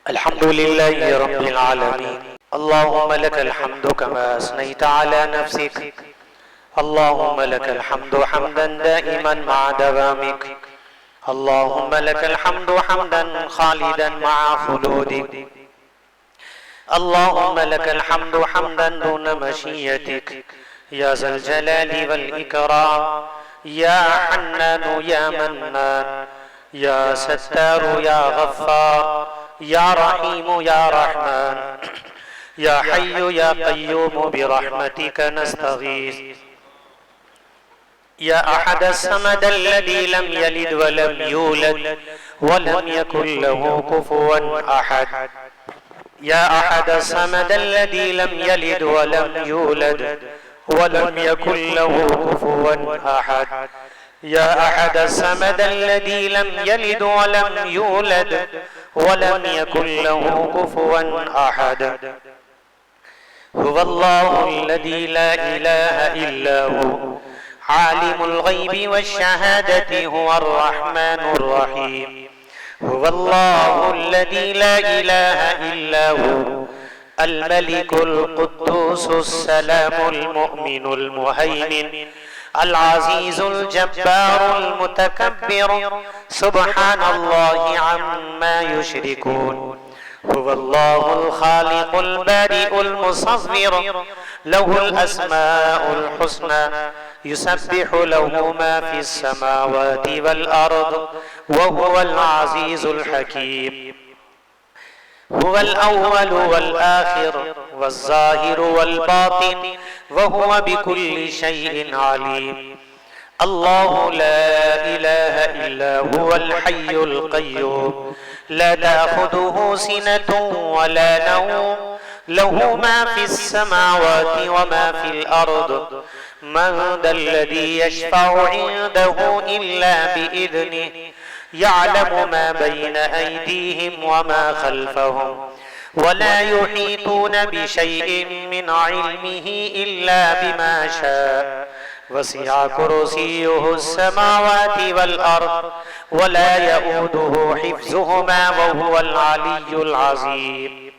الحمد لله رب العالمين. اللهم لك الحمد كما أثنيت على نفسك. اللهم لك الحمد حمدا دائما مع دوامك. اللهم لك الحمد حمدا خالدا مع خلودك. اللهم لك الحمد حمدا دون مشيتك يا ذا الجلال والإكرام. يا حنان يا منان يا ستار يا غفار يا رحيم يا رحمن يا حي يا قيوم برحمتك نستغيث. يا أحد الصمد الذي لم يلد ولم يولد ولم يكن له كفوا أحد. يا أحد الصمد الذي لم يلد ولم يولد ولم يكن له كفوا أحد. يا أحد الصمد الذي لم يلد ولم يولد ولم يكن له كفوا أحد. هو الله الذي لا إله إلا هو عالم الغيب والشهادة هو الرحمن الرحيم. هو الله الذي لا إله إلا هو الملك القدوس السلام المؤمن المهيمن العزيز الجبار المتكبر سبحان الله عما يشركون. هو الله الخالق البارئ المصور له الأسماء الحسنى يسبح له ما في السماوات والأرض وهو العزيز الحكيم. هو الأول والآخر والظاهر والباطن وهو بكل شيء عليم. الله لا إله إلا هو الحي القيوم لا تأخذه سنة ولا نوم له ما في السماوات وما في الأرض. من ذا الذي يشفع عنده إلا بإذنه يعلم ما بين أيديهم وما خلفهم ولا يحيطون بشيء من علمه إلا بما شاء. وسع كرسيه السماوات والأرض ولا يؤوده حفظهما وهو العلي العظيم.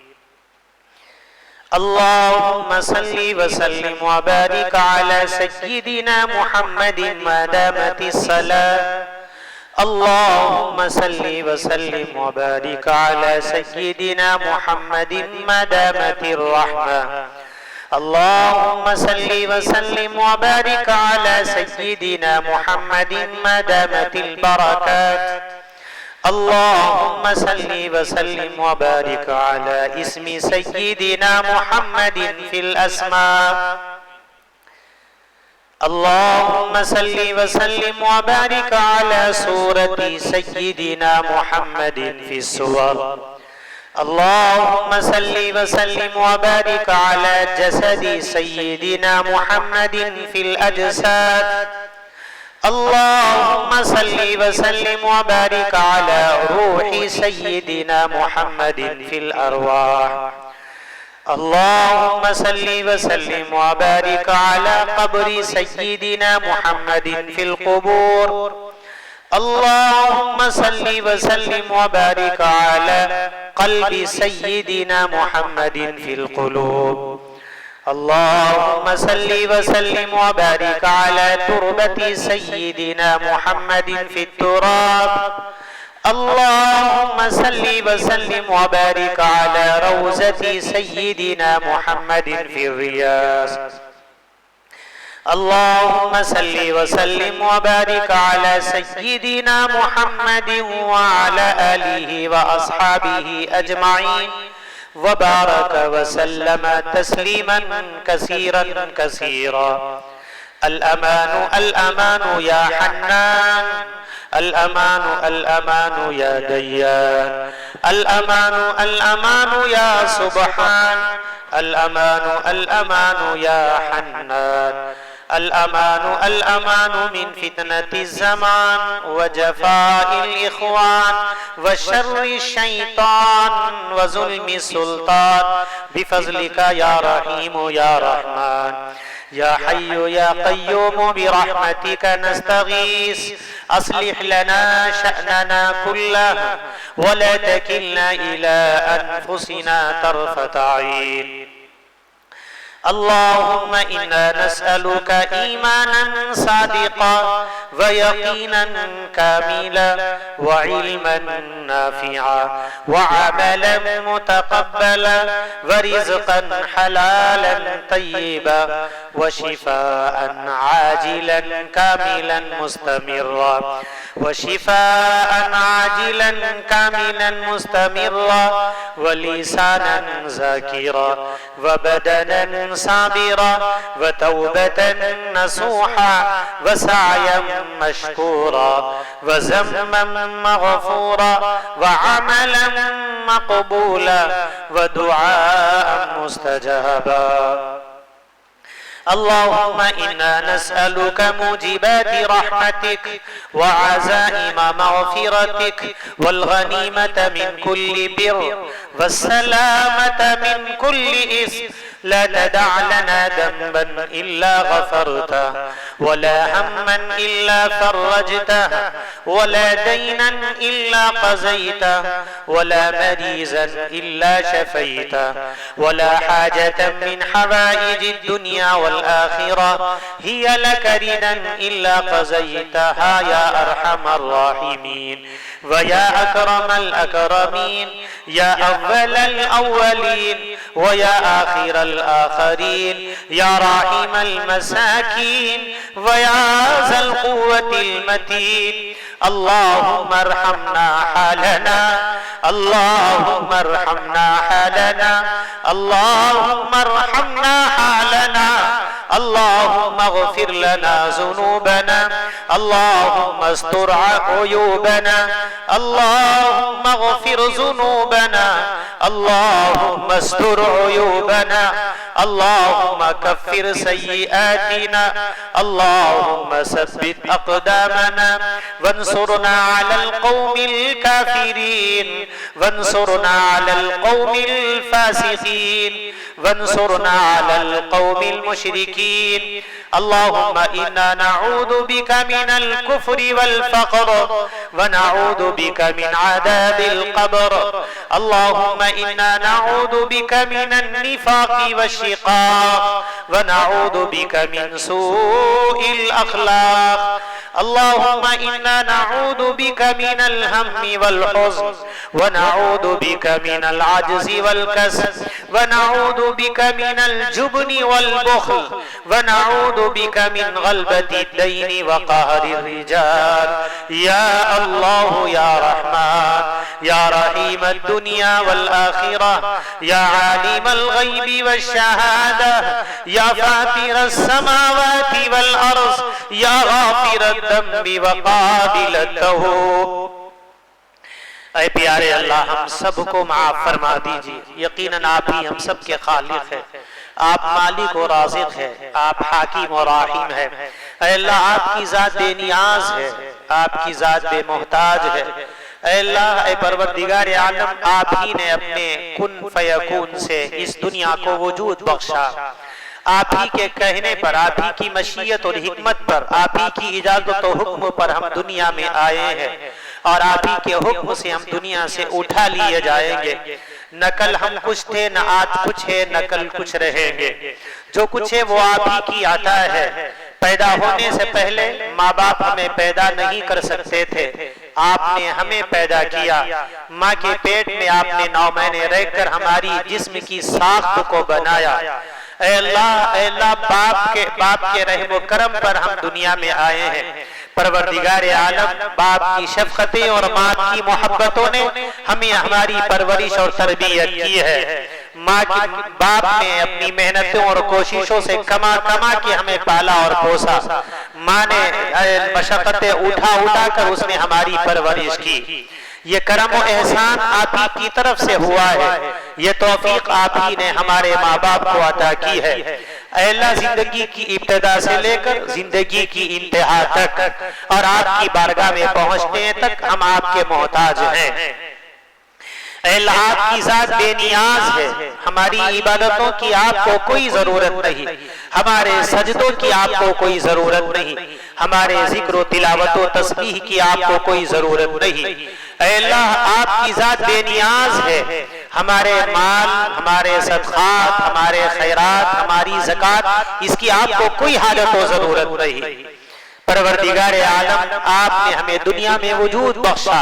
اللهم صل وسلم وبارك على سيدنا محمد ما دامت الصلاة. اللهم صل وسلم وبارك على سيدنا محمد ما دامت الرحمة. اللهم صل وسلم وبارك على سيدنا محمد ما دامت البركات. اللهم صل وسلم وبارك على اسم سيدنا محمد في الأسماء. اللهم صل وسلم وبارك على سورة سيدنا محمد في السور. اللهم صل وسلم وبارك على جسد سيدنا محمد في الأجساد. اللهم صل وسلم وبارك على روح سيدنا محمد في الأرواح. اللهم صل وسلم وبارك على قبر سيدنا محمد في القبور. اللهم صل وسلم وبارك على قلب سيدنا محمد في القلوب. اللهم صل وسلم وبارك على تربة سيدنا محمد في التراب. اللهم صل وسلم وبارك على روزة سيدنا محمد في الرياض. اللهم صل وسلم وبارك على سيدنا محمد وعلى آله وأصحابه أجمعين وبارك وسلم تسليما كثيرا كثيرا. الأمان الأمان يا حنان الأمان الأمان يا ديان الأمان الأمان يا سبحان الأمان الأمان يا حنان الأمان الأمان من فتنة الزمان وجفاء الإخوان وشر الشيطان وظلم السلطان بفضلك يا رحيم يا رحمن يا حي يا قيوم برحمتك نستغيث أصلح لنا شأننا كله ولا تكلنا إلى أنفسنا طرفة عين. اللهم إنا نسألك إيمانا صادقا ويقينا كاملا وعلما نافعا وعملا متقبلا ورزقا حلالا طيبا وشفاء عاجلا كاملا مستمرا وشفاء عاجلا كاملا مستمرا ولسانا ذاكرا وبدنا صابرا وتوبة نصوحا وسعيا مشكورا وذنبا مغفورا وعملا مقبولا ودعاء مستجابا. اللهم إنا نسألك موجبات رحمتك وعزائم مغفرتك والغنيمة من كل بر والسلامة من كل إثم. لا تدع لنا ذنبا إلا غفرته ولا هما إلا فرجته ولا دينا إلا قضيته ولا مريضا إلا شفيته ولا حاجة من حوائج الدنيا والآخرة هي لك ردا إلا قضيتها يا أرحم الراحمين ويا أكرم الأكرمين يا أول الأولين ويا آخر الآخرين يا راحم المساكين ويا ذا القوة المتين. اللهم ارحمنا حالنا اللهم ارحمنا حالنا اللهم ارحمنا حالنا اللهم اغفر لنا ذنوبنا اللهم استر عيوبنا اللهم اغفر ذنوبنا اللهم استر عيوبنا اللهم كفر سيئاتنا اللهم ثبت أقدامنا وانصرنا على القوم الكافرين وانصرنا على القوم الفاسقين وانصرنا على القوم المشركين. اللهم إنا نعوذ بك من الكفر والفقر ونعوذ بك من عذاب القبر. اللهم إنا نعوذ بك من النفاق والشقاق ونعوذ بك من سوء الأخلاق. اللهم إنا نعوذ بك من الهم والحزن ونعوذ بك من العجز والكسل ونعوذ بك من الجبن والبخل ونعوذ بك من غلبة الدين وقهر الرجال. يا الله يا رحمن يا رحيم الدنيا والآخرة يا عالم الغيب والشهادة يا فاطر السماوات والأرض يا غافر الذنب وقابل التوب. اے پیارے اللہ ہم سب کو معاف فرما دیجئے. یقیناً آپ ہی ہم سب کے خالق ہیں. آپ مالک و رازق ہے. آپ حاکم و رحیم ہے. اے اللہ آپ کی ذات بے نیاز ہے. آپ کی ذات بے محتاج ہے. اے اللہ اے پروردگار عالم آپ ہی نے اپنے کن فیکون سے اس دنیا کو وجود بخشا. آپ ہی کے کہنے پر آپ ہی کی مشیت اور حکمت پر آپ ہی کی اجازت و حکم پر ہم دنیا میں آئے ہیں اور آپ ہی کے حکم سے ہم دنیا سے اٹھا لیے جائیں گے. نہ کل ہم کچھ تھے نہ آج کچھ ہے نہ کل کچھ رہیں گے. جو کچھ ہے وہ آپ ہی کی عطا ہے. پیدا ہونے سے پہلے ماں باپ ہمیں پیدا نہیں کر سکتے تھے. آپ نے ہمیں پیدا کیا. ماں کے پیٹ میں آپ نے 9 مہینے رہ کر ہماری جسم کی ساخت کو بنایا. اے اللہ باپ کے رحم و کرم پر ہم دنیا میں آئے ہیں. پروردگار عالم باپ کی شفقتیں اور ماں کی محبتوں نے ہمیں ہماری پرورش اور تربیت کی ہے. باپ نے اپنی محنتوں اور کوششوں سے کما کے ہمیں پالا اور پوسا. ماں نے مشقتیں اٹھا کر اس نے ہماری پرورش کی. یہ کرم و احسان آپ ہی کی طرف سے ہوا ہے. یہ توفیق آپ ہی نے ہمارے ماں باپ کو عطا کی ہے. اے اللہ زندگی کی ابتدا سے لے کر زندگی کی انتہا تک اور آپ کی بارگاہ میں پہنچنے تک ہم آپ کے محتاج ہیں. اے اللہ آپ کی ذات بے نیاز ہے، ہماری عبادتوں کی آپ کو کوئی ضرورت نہیں، ہمارے سجدوں کی آپ کو کوئی ضرورت نہیں، ہمارے ذکر و تلاوت و تسبیح کی آپ کو کوئی ضرورت نہیں۔ اے اللہ آپ کی ذات بے نیاز ہے، ہمارے مال، ہمارے صدقات، ہمارے خیرات، ہماری زکوٰۃ، اس کی آپ کو کوئی حاجت و ضرورت نہیں۔ پروردگار عالم آپ نے ہمیں دنیا میں وجود بخشا،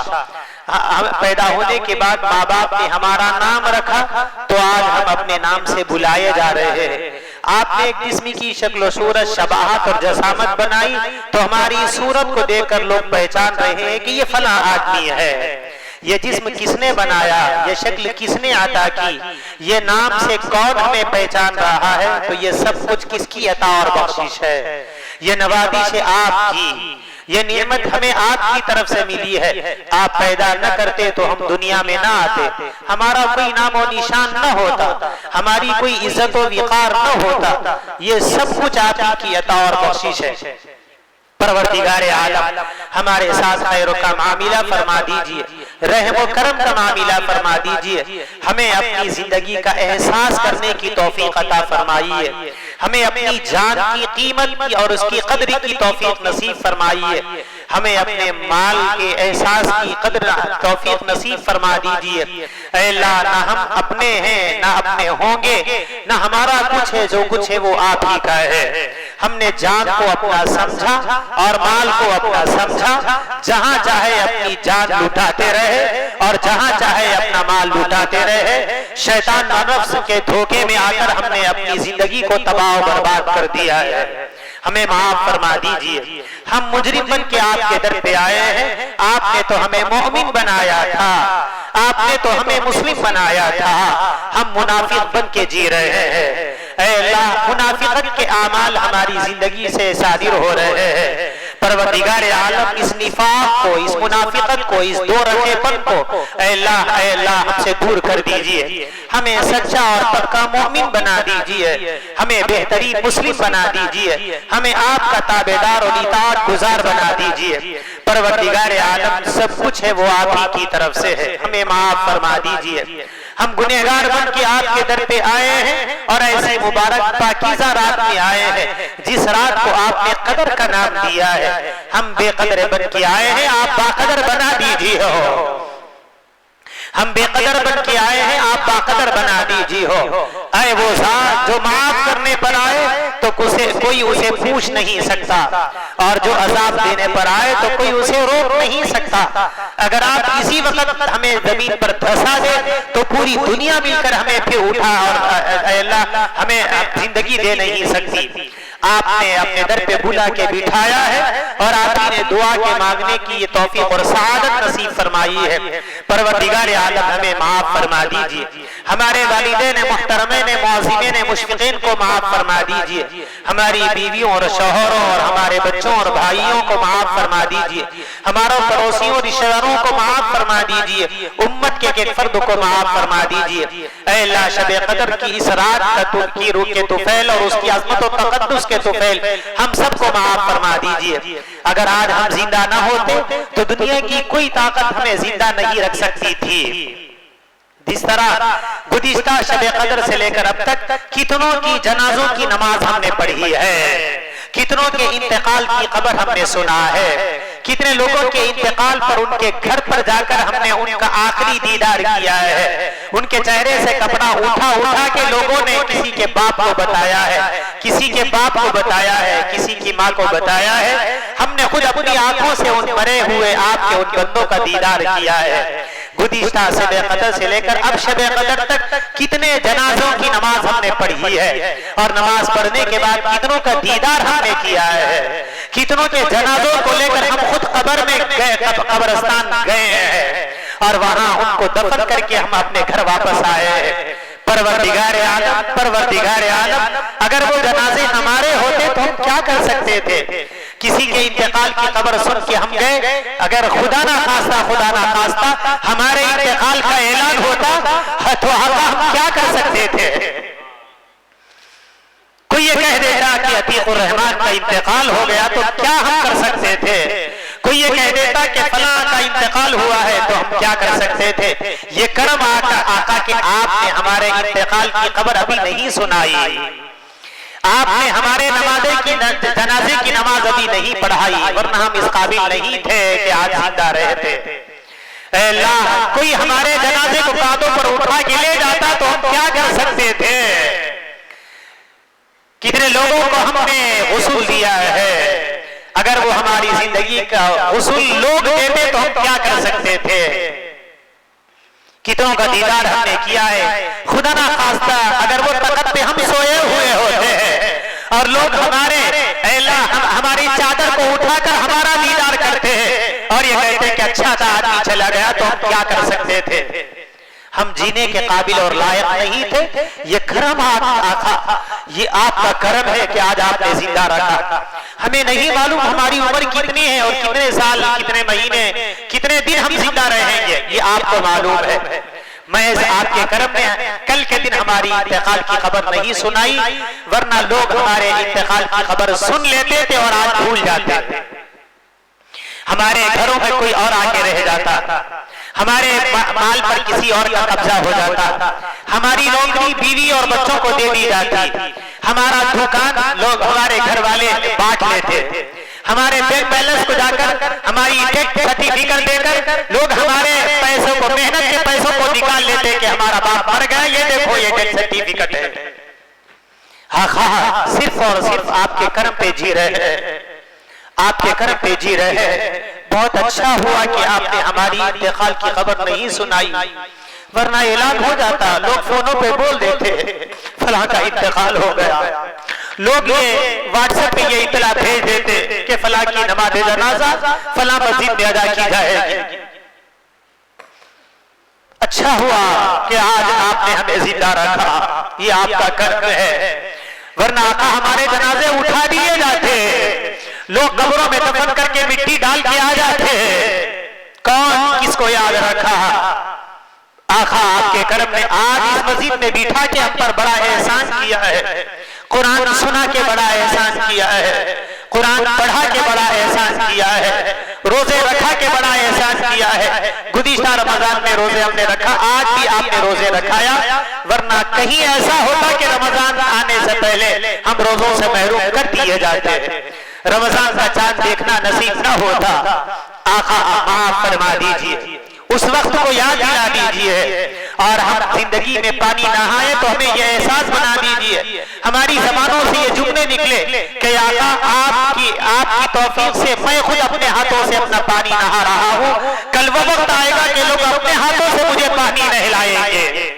پیدا ہونے کے بعد ماں باپ نے ہمارا نام رکھا تو آج ہم اپنے نام سے بلائے جا رہے ہیں۔ آپ نے ایک جسم کی شکل و صورت، شباہت اور جسامت بنائی تو ہماری صورت کو دیکھ کر لوگ پہچان رہے ہیں کہ یہ فلاں آدمی ہے۔ یہ جسم کس نے بنایا، یہ شکل کس نے عطا کی، یہ نام سے کون ہمیں پہچان رہا ہے، تو یہ سب کچھ کس کی عطا اور بخشش ہے؟ یہ نوازش آپ کی، یہ نعمت ہمیں آپ کی طرف سے ملی ہے۔ آپ پیدا نہ کرتے تو ہم دنیا میں نہ آتے، ہمارا کوئی نام و نشان نہ ہوتا، ہماری کوئی عزت و وقار نہ ہوتا۔ یہ سب کچھ آپ کی عطا اور بخشش ہے۔ پروردگار عالم ہمارے ساتھ خیر کا معاملہ فرما دیجئے، رحم و کرم کا معاملہ فرما دیجئے، ہمیں اپنی زندگی کا احساس کرنے کی توفیق عطا فرمائیے، ہمیں اپنی جان کی قیمت کی اور اس کی قدر کی توفیق نصیب فرمائیے، ہمیں اپنے مال کے احساس کی قدر توفیق نصیب فرما دیجئے۔ اے اللہ نہ ہم اپنے ہیں نہ اپنے ہوں گے، نہ ہمارا کچھ ہے، جو کچھ ہے وہ آپ ہی کا ہے۔ ہم نے جان کو اپنا سمجھا اور مال کو اپنا سمجھا، جہاں چاہے اپنی جان لٹاتے رہے اور جہاں چاہے اپنا مال لٹاتے رہے۔ شیطان و نفس کے دھوکے میں آ کر ہم نے اپنی زندگی کو تباہ و برباد کر دیا ہے، ہمیں معاف فرما دیجئے۔ ہم مجرم بن کے آپ کے در پہ آئے ہیں، آپ نے تو ہمیں مومن بنایا تھا، آپ نے تو ہمیں مسلم بنایا تھا، ہم منافق بن کے جی رہے ہیں۔ اے اللہ منافقت کے اعمال ہماری زندگی سے صادر ہو رہے ہیں، پروردگار عالم اس نفاق کو، اس منافقت کو، اس دو رخے پن کو اے اللہ ہم سے دور کر دیجئے، ہمیں سچا اور پکا مومن بنا دیجئے، ہمیں بہترین مسلم بنا دیجئے، ہمیں آپ کا تابعدار اور اطاعت گزار بنا دیجئے۔ پروردگار عالم سب کچھ ہے وہ آپ ہی کی طرف سے ہے، ہمیں معاف فرما دیجئے۔ ہم گنہگار بن کے آپ کے در پہ آئے ہیں اور ایسی مبارک پاکیزہ رات میں آئے ہیں جس رات کو آپ نے قدر کا نام دیا ہے۔ ہم بے قدر بن کے آئے ہیں، آپ باقدر بنا دیجئے ہو۔ ہم بے قدر بن کے آئے ہیں، آپ باقدر بنا دیجئے ہو۔ اے وہ ذات جو معاف کرنے پر آئے تو کوئی اسے پوچھ نہیں سکتا، اور جو عذاب دینے پر آئے تو کوئی اسے روک نہیں سکتا۔ اگر آپ اسی وقت ہمیں زمین پر دھسا دے تو پوری دنیا مل کر ہمیں پھر اٹھا اور اے اللہ ہمیں زندگی دے نہیں سکتی۔ آپ نے اپنے در پہ بلا کے بٹھایا ہے اور آپ نے دعا کے مانگنے کی یہ توفیق اور سعادت نصیب فرمائی ہے۔ پروردگار عالم ہمیں معاف فرما دیجئے، ہمارے والدین محترمین معظمین مشفقین کو معاف فرما دیجئے، ہماری بیویوں اور شوہروں اور ہمارے بچوں اور بھائیوں کو معاف فرما دیجئے، ہمارے پڑوسیوں اور رشتہ داروں کو معاف فرما دیجئے، امت کے ایک فرد کو معاف فرما دیجئے۔ اے اللہ شب قدر کی اس رات کی روح کے طفیل اور اس کی عظمت و تقدس کے طفیل ہم سب کو معاف فرما دیجئے۔ اگر آج ہم زندہ نہ ہوتے تو دنیا کی کوئی طاقت ہمیں زندہ نہیں رکھ سکتی تھی۔ جس طرح گزشتہ شب قدر سے لے کر اب تک کتنوں کی جنازوں کی نماز ہم نے پڑھی ہے، کتنوں کے انتقال کی خبر ہم نے سنا ہے، کتنے لوگوں کے انتقال پر ان کے گھر پر جا کر ہم نے ان کا آخری دیدار کیا ہے، ان کے چہرے سے کپڑا اٹھا کے لوگوں نے کسی کے باپ کو بتایا ہے، کسی کے باپ کو بتایا ہے، کسی کی ماں کو بتایا ہے۔ ہم نے خود اپنی آنکھوں سے ان مرے ہوئے آپ کے ان بندوں کا دیدار کیا ہے۔ گزشتہ شب قدر سے لے کر اب شب قدر تک کتنے جنازوں کی نماز ہم نے پڑھی ہے، اور نماز پڑھنے کے بعد کتنوں کا دیدار ہم نے کیا ہے، کتنوں کے جنازوں کو لے کر ہم خود قبر میں گئے، قبرستان گئے ہیں اور وہاں ان کو دفن کر کے ہم اپنے گھر واپس آئے ہیں۔ پروردگار عالم اگر وہ جنازے ہمارے ہوتے تو ہم کیا کر سکتے تھے؟ کسی کے انتقال کی خبر سن کے ہم گئے، اگر خدا نہ خواستہ ہمارے انتقال کا اعلان ہوتا تو ہم کیا کر سکتے تھے؟ کوئی یہ کہہ دیتا کہ عتیق الرحمان کا انتقال ہو گیا تو کیا ہم کر سکتے تھے؟ کوئی یہ کہہ دیتا کہ فلاں کا انتقال ہوا ہے تو ہم کیا کر سکتے تھے؟ یہ کرم آقا کہ آپ نے ہمارے انتقال کی خبر ابھی نہیں سنائی، آپ نے ہمارے جنازے کی نماز ابھی نہیں پڑھائی، ورنہ ہم اس قابل نہیں تھے کہ آج زندہ رہتے۔ اے اللہ، کوئی ہمارے جنازے کو کاندھوں پر اٹھا کے لے جاتا تو ہم کیا کر سکتے تھے؟ کتنے لوگوں کو ہم نے غسل دیا ہے، اگر وہ ہماری زندگی کا غسل لوگ دیتے تو ہم کیا کر سکتے تھے؟ کتنوں کا دیدار ہم نے کیا ہے، خدا نہ خواستہ اگر وہ تخت پہ ہم سوئے ہوئے ہوتے ہیں اور لوگ اے اللہ ہماری چادر کو اٹھا کر ہمارا دیدار کرتے ہیں اور یہ کہتے ہیں کہ اچھا تھا آدمی چلا گیا تو ہم کیا کر سکتے تھے؟ ہم جینے کے قابل اور لائق نہیں تھے۔ یہ کرم آقا، یہ آپ کا کرم ہے کہ آج آپ نے زندہ رکھا۔ ہمیں نہیں معلوم ہماری عمر کتنی ہے اور کتنے سال، کتنے مہینے، کتنے دن ہم زندہ رہیں گے، یہ آپ کو معلوم ہے۔ محض آپ کے کرم نے کل کے دن ہماری انتقال کی خبر نہیں سنائی، ورنہ لوگ ہمارے انتقال کی خبر سن لیتے تھے اور آج بھول جاتے تھے۔ ہمارے گھروں میں کوئی اور آگے رہ جاتا، ہمارے مال پر کسی اور کا قبضہ ہو جاتا، ہماری نوکری بیوی اور بچوں کو دے دی جاتی، ہمارا دکان لوگ ہمارے گھر والے بانٹ لیتے، ہمارے بینک بیلنس کو جا کر ہماری ٹیکس سرٹیفکیٹ دے کر لوگ ہمارے پیسوں کو، محنت کے پیسوں کو نکال لیتے کہ ہمارا باپ مر گیا، یہ دیکھو یہ ٹیکس سرٹیفکیٹ ہے۔ ہاں، صرف اور صرف آپ کے کرم پہ جی رہے ہیں، آپ کے کرم پہ جی رہے ہیں۔ بہت اچھا ہوا کہ آپ نے ہماری انتقال کی خبر نہیں سنائی، ورنہ اعلان ہو جاتا، لوگ فونوں پہ بول دیتے فلاں کا انتقال ہو گیا، لوگ یہ واٹس ایپ پہ یہ اطلاع بھیج دیتے کہ فلاں کی نماز جنازہ فلاں مسجد میں ادا کی جائے گی۔ اچھا ہوا کہ آج آپ نے ہمیں زندہ رکھا، یہ آپ کا کرم ہے، ورنہ آقا ہمارے جنازے اٹھا دیے جاتے، لوگ قبروں میں دفن کر کے مٹی ڈال کے آ جاتے، کون کس کو یاد رکھا؟ آقا آپ کے کرم نے آج اس مسجد میں بٹھا کے ہم پر بڑا احسان کیا ہے، قرآن سنا کے بڑا احسان کیا ہے، قرآن پڑھا کے بڑا احسان کیا ہے، روزے رکھا کے بڑا احسان کیا ہے۔ گزشتہ رمضان میں روزے ہم نے رکھا، آج بھی آپ نے روزے رکھایا، ورنہ کہیں ایسا ہوتا کہ رمضان آنے سے پہلے ہم روزوں سے محروم کر دیے جاتے، رمضان کا چاند دیکھنا نصیب نہ ہوتا۔ آقا معاف فرما دیجئے، اس وقت کو یاد دلا دیجئے، اور ہم زندگی میں پانی نہائے تو ہمیں یہ احساس بنا دیجئے، ہماری زبانوں سے یہ جملے نکلے کہ آقا آپ کی توفیق سے میں خود اپنے ہاتھوں سے اپنا پانی نہا رہا ہوں، کل وہ وقت آئے گا کہ لوگ اپنے ہاتھوں سے مجھے پانی نہلائیں گے۔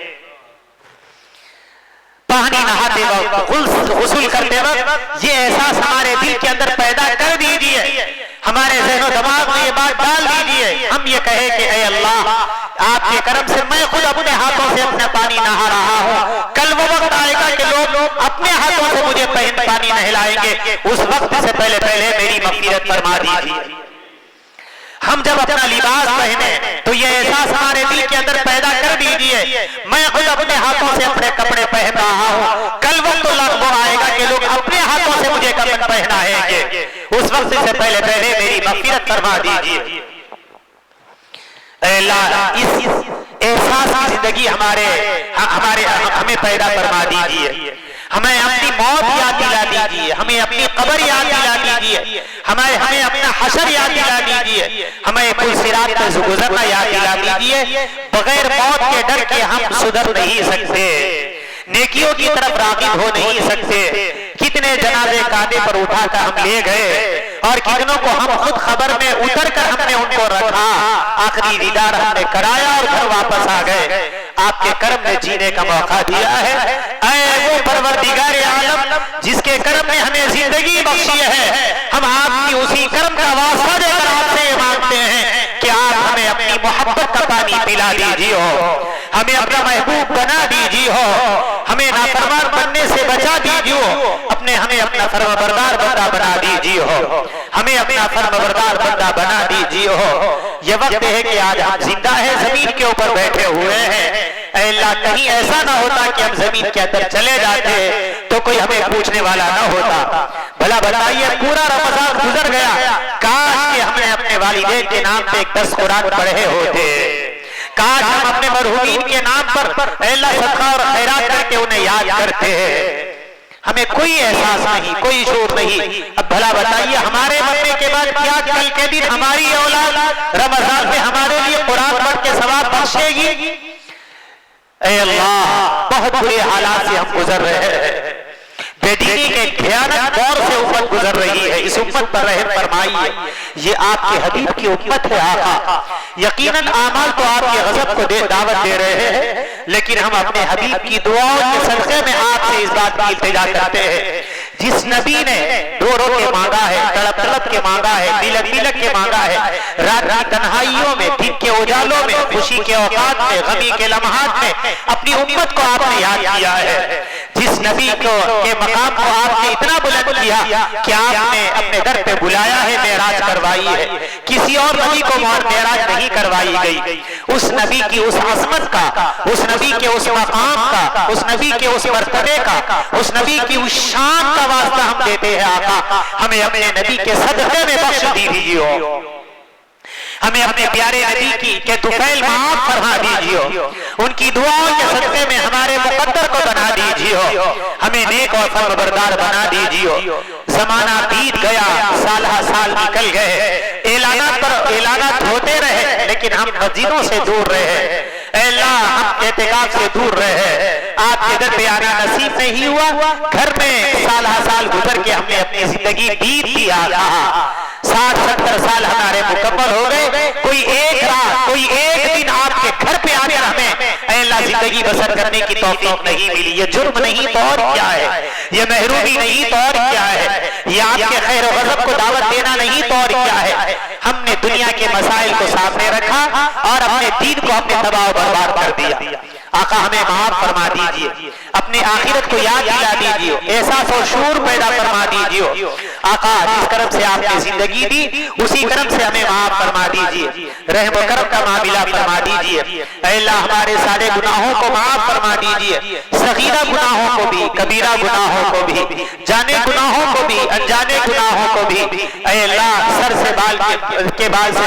پانی نہاتے وقت، غسل کرتے وقت یہ احساس ہمارے دل کے اندر پیدا کر دیجئے، ہمارے ذہن و دماغ میں یہ بات ڈال دیجئے، ہم یہ کہیں کہ اے اللہ آپ کے کرم سے میں خود اپنے ہاتھوں سے اپنا پانی نہا رہا ہوں، کل وہ وقت آئے گا کہ لوگ اپنے ہاتھوں سے مجھے پانی نہلائیں گے، اس وقت سے پہلے میری مغفرت فرما دیجئے۔ ہم جب اپنا لباس پہنے تو یہ احساس ہمارے دل کے اندر پیدا کر دیجئے، میں خود اپنے ہاتھوں سے اپنے کپڑے پہن رہا ہوں، کل وقت وہ آئے گا کہ لوگ اپنے ہاتھوں سے مجھے کفن پہنائیں گے، اس وقت سے پہلے میری مغفرت فرما دیجئے۔ اے اللہ اس احساس کی زندگی ہمیں پیدا فرما دیجئے، ہمیں اپنی موت یاد دلا دیجئے، ہمیں اپنی قبر یاد دلا دیجئے، ہمیں اپنا حشر یاد دلا دیجئے، ہمیں پل صراط سے گزرنا یاد دلا دیجئے۔ بغیر موت کے ڈر کے ہم سدھر نہیں سکتے، نیکیوں کی طرف راغب ہو نہیں سکتے۔ کتنے جنازے کاندھے پر اٹھا کر ہم لے گئے اور کتنوں کو ہم خود خبر میں اتر کر ہم نے ان کو رکھا، آخری دیدار ہم نے کرایا اور گھر واپس آ گئے۔ آپ کے کرم نے جینے کا موقع دیا ہے، اے وہ پروردگار عالم جس کے کرم نے ہمیں زندگی بخشی ہے، ہم آپ کی اسی کرم کا واسطہ دے کر آپ سے یہ مانگتے ہیں کہ آپ ہمیں اپنی محبت کا پانی پلا دیجیے، ہمیں اپنا محبوب بنا دیجیے، ہمیں نافرمان بننے سے بچا دیجیے، ہمیں اپنا فرمانبردار بندہ بنا دیجیے، ہمیں اپنا فرمانبردار بندہ بنا دیجیے۔ یہ وقت ہے کہ آج ہم زندہ ہیں، زمین کے اوپر بیٹھے ہوئے ہیں، اے اللہ کہیں ایسا نہ ہوتا کہ ہم زمین کے اندر چلے جاتے تو کوئی ہمیں پوچھنے والا نہ ہوتا۔ بھلا بتائیے پورا رمضان گزر گیا، کاش کہ ہم نے اپنے والدین کے نام پہ ایک 10 قرآن پڑھے ہوتے، کاش ہم اپنے مرحومین کے نام پر اے اللہ صدقہ اور خیرات کر کے انہیں یاد کرتے ہیں۔ ہمیں کوئی احساس نہیں، کوئی شعور نہیں۔ اب بھلا بتائیے ہمارے مرنے کے بعد کیا کل کے دن ہماری اولاد رمضان میں ہمارے لیے قرآن پڑھ کے ثواب بخشے گی؟ اے اللہ، بہت برے حالات سے ہم گزر رہے ہیں، بے دینی کے بھیانک دور سے امت گزر رہی ہے، اس امت پر رحم فرمائیے۔ یہ آپ کے حبیب کی امت ہے آقا، یقیناً اعمال تو آپ کے غضب کو دعوت دے رہے ہیں، لیکن ہم اپنے حبیب کی دعاؤں کے صدقے میں آپ سے اس بات کی التجا کرتے ہیں، جس نبی نے رو رو کے مانگا ہے، تڑپ تڑپ کے مانگا ہے، بلک بلک کے مانگا ہے، رات کی تنہائیوں میں، دن کے اجالوں میں، خوشی کے اوقات میں، غمی کے لمحات میں اپنی امت کو آپ نے یاد کیا ہے، جس نبی کے مقام کو آپ نے اتنا بلند کیا کہ آپ نے اپنے در پہ بلایا ہے، معراج کروائی ہے، کسی اور نبی کو معراج نہیں کروائی گئی۔ اس نبی کی اس عظمت کا، اس نبی کے اس مقام کا، اس نبی کے اس مرتبے کا، اس نبی کی اس شان کا واسطہ ہم دیتے ہیں آقا، ہمیں اپنے نبی کے صدقے میں بخش دیجیے، ہمیں اپنے پیارے نبی کے طفیل معاف فرما دیجیے، ان کی دعاؤں کے صدقے میں ہمارے مقدر کو بنا دیجیے، ہمیں نیک اور فرمانبردار بنا دیجیے۔ زمانہ بیت گیا، سالہ سال نکل گئے، اعلانات ہوتے رہے، لیکن ہم مسجدوں سے دور رہے، اے اللہ ہم اعتکاف سے دور رہے، آپ کے در پہ آنا نصیب نہیں ہوا، گھر میں سالہ سال گزر کے ہم نے اپنی زندگی بیت دی آقا، 60-70 سال ہمارے مکمل ہو گئے، کوئی ایک رات، کوئی ایک دن آپ کے گھر پہ آ کر ہمیں اے اللہ زندگی بسر کرنے کی توفیق نہیں ملی۔ یہ جرم نہیں تو اور کیا ہے، یہ محرومی نہیں تو اور کیا ہے، یہ آپ کے خیر و غضب کو دعوت دینا نہیں تو اور کیا ہے۔ ہم نے دنیا کے مسائل کو سامنے رکھا اور اپنے دین کو ہم نے تباہ و برباد کر دیا۔ آقا ہمیں معاف فرما دیجئے، اپنی آخرت کو یاد دلا دیجئے، احساس و شعور پیدا فرما دیجئے۔ آقا جس کرم سے آپ نے زندگی دی اسی کرم سے ہمیں معاف فرما دیجئے، رحم و کرم کا معاملہ فرما دیجئے۔ اے اللہ ہمارے سارے گناہوں کو معاف فرما دیجئے، صغیرہ گناہوں کو بھی، کبیرہ گناہوں کو بھی، جانے گناہوں کو بھی، انجانے گناہوں کو بھی۔ اے اللہ سر سے